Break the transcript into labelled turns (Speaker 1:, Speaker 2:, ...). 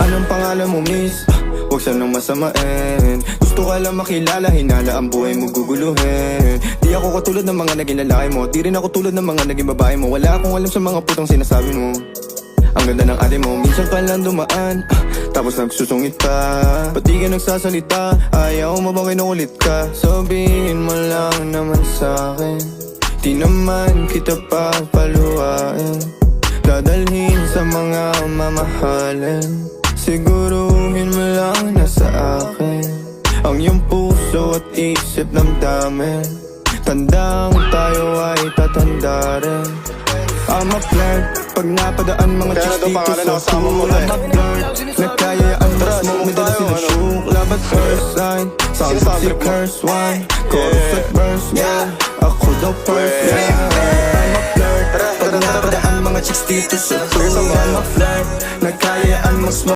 Speaker 1: Anong pangalan mo, miss? Huwag sanang masamain. Gusto ka lang makilala, hinala ang buhay mo guguluhin. Di ako katulad ng mga naging lalaki mo, di rin ako tulad ng mga naging babae mo. Wala akong alam sa mga putong sinasabi mo. Ang ganda ng ate mo, minsan pa lang dumaan, tapos nagsusungit pa. Ba't di ka nagsasalita? Ayaw mo bang kinukulit ka? Sabihin mo lang naman sa'kin, di naman kita papaluhain. Dadalhin sa mga mamahalin, siguruhin mo lang na sa akin ang iyong puso at isip damdamin. Tandang tayo ay tatanda rin. I'm a flirt, pag napadaan mga chicks dito sa pool. I'm a flirt, nagkayaan mas mo, may dala sila syukla. But first sign, sound si curse one, chorus at verse, yeah, ako daw first, yeah. I'm a flirt, pag napadaan mga chicks dito sa pool. I'm a flirt, nagkayaan mas mo.